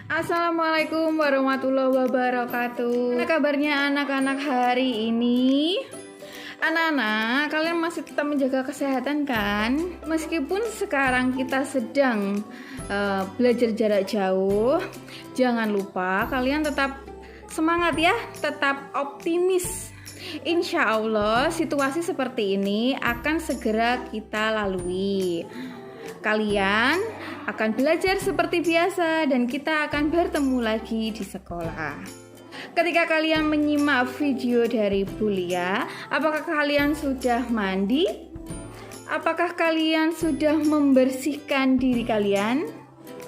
Assalamualaikum warahmatullahi wabarakatuh. Gimana kabarnya anak-anak hari ini? Anak-anak, kalian masih tetap menjaga kesehatan kan? Meskipun sekarang kita sedang belajar jarak jauh, jangan lupa kalian tetap semangat ya, tetap optimis. Insya Allah situasi seperti ini akan segera kita lalui. Kalian akan belajar seperti biasa dan kita akan bertemu lagi di sekolah. Ketika kalian menyimak video dari Bulia, apakah kalian sudah mandi? Apakah kalian sudah membersihkan diri kalian?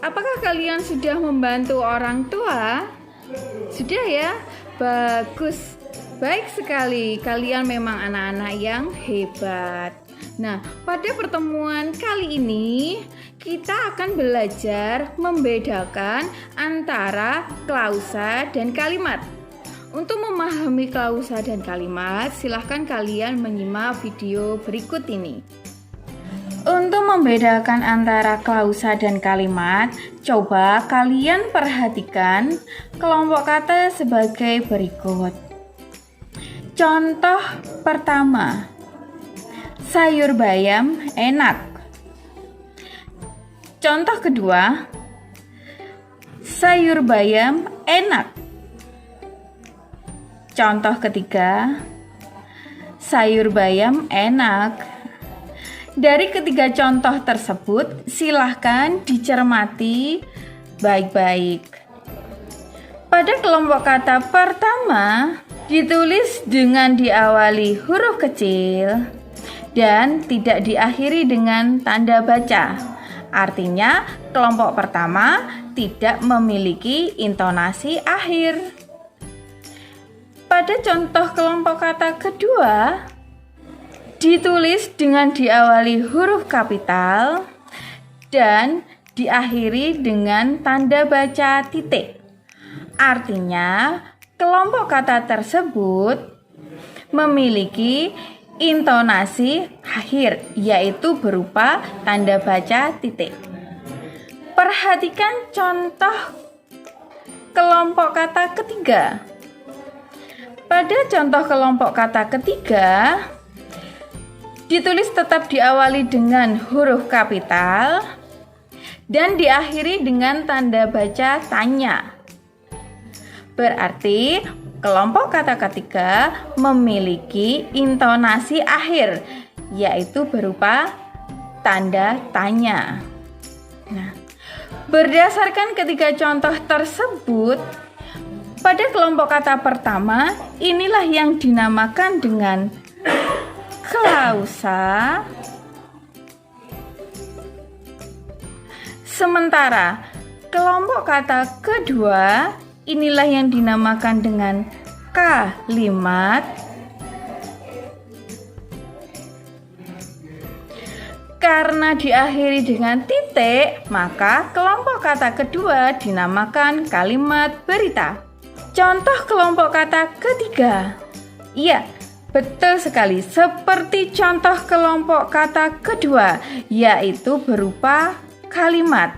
Apakah kalian sudah membantu orang tua? Sudah ya? Bagus. Baik sekali, kalian memang anak-anak yang hebat. Nah, pada pertemuan kali ini kita akan belajar membedakan antara klausa dan kalimat. Untuk memahami klausa dan kalimat, silahkan kalian menyimak video berikut ini. Untuk membedakan antara klausa dan kalimat, coba kalian perhatikan kelompok kata sebagai berikut. Contoh pertama, sayur bayam enak. Contoh kedua, sayur bayam enak. Contoh ketiga, sayur bayam enak. Dari ketiga contoh tersebut, silahkan dicermati baik-baik. Pada kelompok kata pertama, ditulis dengan diawali huruf kecil dan tidak diakhiri dengan tanda baca. Artinya, kelompok pertama tidak memiliki intonasi akhir. Pada contoh kelompok kata kedua, ditulis dengan diawali huruf kapital dan diakhiri dengan tanda baca titik. Artinya, kelompok kata tersebut memiliki intonasi akhir, yaitu berupa tanda baca titik. Perhatikan contoh kelompok kata ketiga. Pada contoh kelompok kata ketiga, ditulis tetap diawali dengan huruf kapital dan diakhiri dengan tanda baca tanya. Berarti kelompok kata ketiga memiliki intonasi akhir, yaitu berupa tanda tanya. Nah, berdasarkan ketiga contoh tersebut, pada kelompok kata pertama, inilah yang dinamakan dengan klausa. Sementara kelompok kata kedua, inilah yang dinamakan dengan kalimat. Karena diakhiri dengan titik, maka kelompok kata kedua dinamakan kalimat berita. Contoh kelompok kata ketiga. Iya, betul sekali, seperti contoh kelompok kata kedua, yaitu berupa kalimat.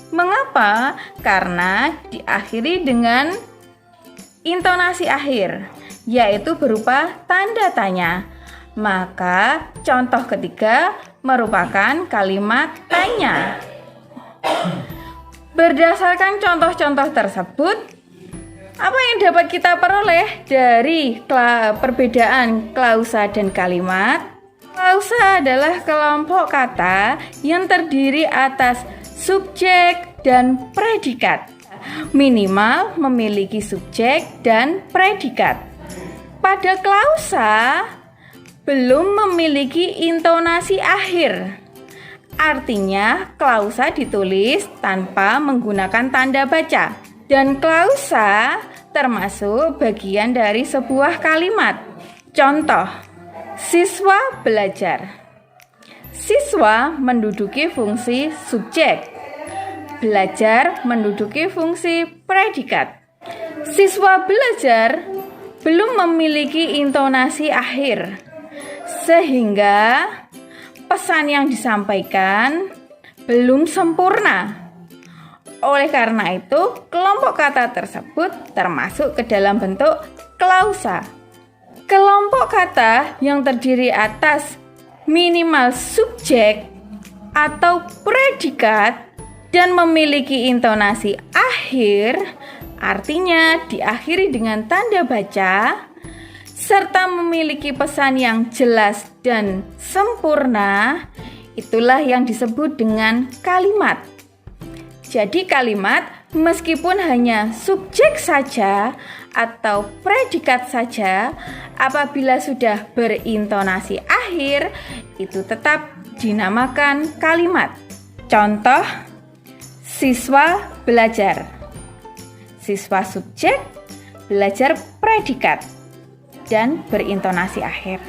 Mengapa? Karena diakhiri dengan intonasi akhir, yaitu berupa tanda tanya. Maka contoh ketiga merupakan kalimat tanya. Berdasarkan contoh-contoh tersebut, apa yang dapat kita peroleh dari perbedaan klausa dan kalimat? Klausa adalah kelompok kata yang terdiri atas subjek dan predikat. Minimal memiliki subjek dan predikat. Pada klausa belum memiliki intonasi akhir. Artinya klausa ditulis tanpa menggunakan tanda baca. Dan klausa termasuk bagian dari sebuah kalimat. Contoh, siswa belajar. Siswa menduduki fungsi subjek. Belajar menduduki fungsi predikat. Siswa belajar belum memiliki intonasi akhir, sehingga pesan yang disampaikan belum sempurna. Oleh karena itu, kelompok kata tersebut termasuk ke dalam bentuk klausa. Kelompok kata yang terdiri atas minimal subjek atau predikat dan memiliki intonasi akhir, artinya diakhiri dengan tanda baca, serta memiliki pesan yang jelas dan sempurna, itulah yang disebut dengan kalimat. Jadi kalimat meskipun hanya subjek saja atau predikat saja, apabila sudah berintonasi akhir, itu tetap dinamakan kalimat. Contoh, siswa belajar. Siswa subjek, belajar predikat dan berintonasi akhir.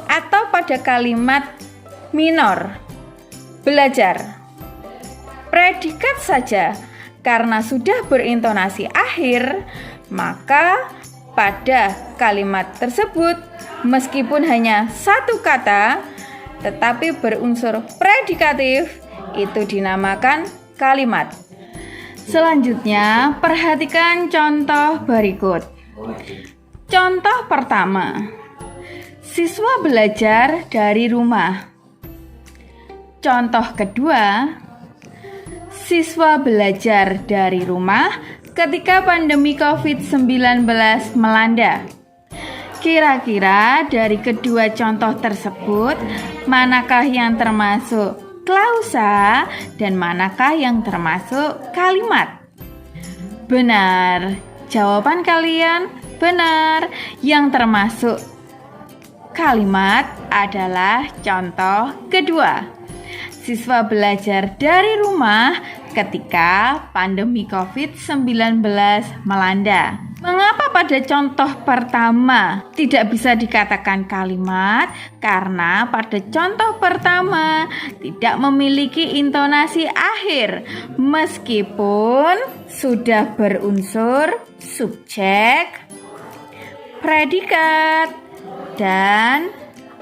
Atau pada kalimat minor, belajar. Predikat saja, karena sudah berintonasi akhir, maka pada kalimat tersebut meskipun hanya satu kata tetapi berunsur predikatif, itu dinamakan kalimat. Selanjutnya, perhatikan contoh berikut. Contoh pertama, siswa belajar dari rumah. Contoh kedua, siswa belajar dari rumah ketika pandemi COVID-19 melanda. Kira-kira dari kedua contoh tersebut, manakah yang termasuk klausa dan manakah yang termasuk kalimat? Benar, jawaban kalian benar. Yang termasuk kalimat adalah contoh kedua. Siswa belajar dari rumah ketika pandemi COVID-19 melanda. Mengapa pada contoh pertama tidak bisa dikatakan kalimat? Karena pada contoh pertama tidak memiliki intonasi akhir, meskipun sudah berunsur subjek, predikat, dan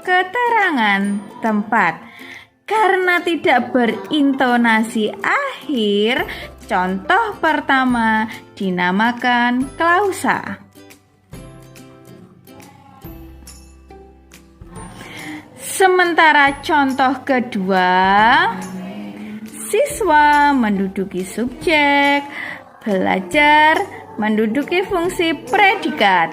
keterangan tempat. Karena tidak berintonasi akhir, contoh pertama dinamakan klausa. Sementara contoh kedua, siswa menduduki subjek, belajar menduduki fungsi predikat,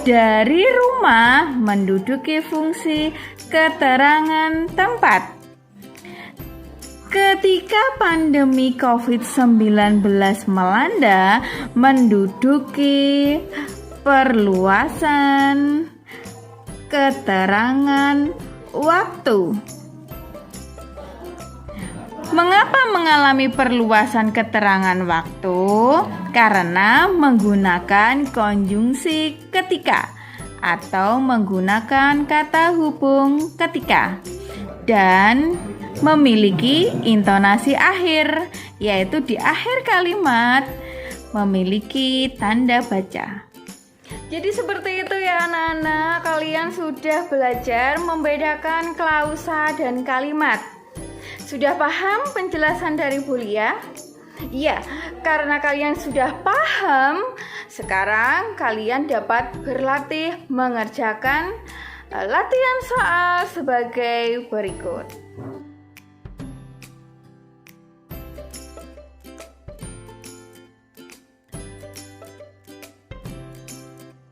dari rumah menduduki fungsi keterangan tempat. Ketika pandemi COVID-19 melanda, menduduki perluasan keterangan waktu. Mengapa mengalami perluasan keterangan waktu? Karena menggunakan konjungsi ketika atau menggunakan kata hubung ketika dan memiliki intonasi akhir, yaitu di akhir kalimat memiliki tanda baca. Jadi seperti itu ya anak-anak, kalian sudah belajar membedakan klausa dan kalimat. Sudah paham penjelasan dari Bulia? Iya, karena kalian sudah paham, sekarang kalian dapat berlatih mengerjakan latihan soal sebagai berikut.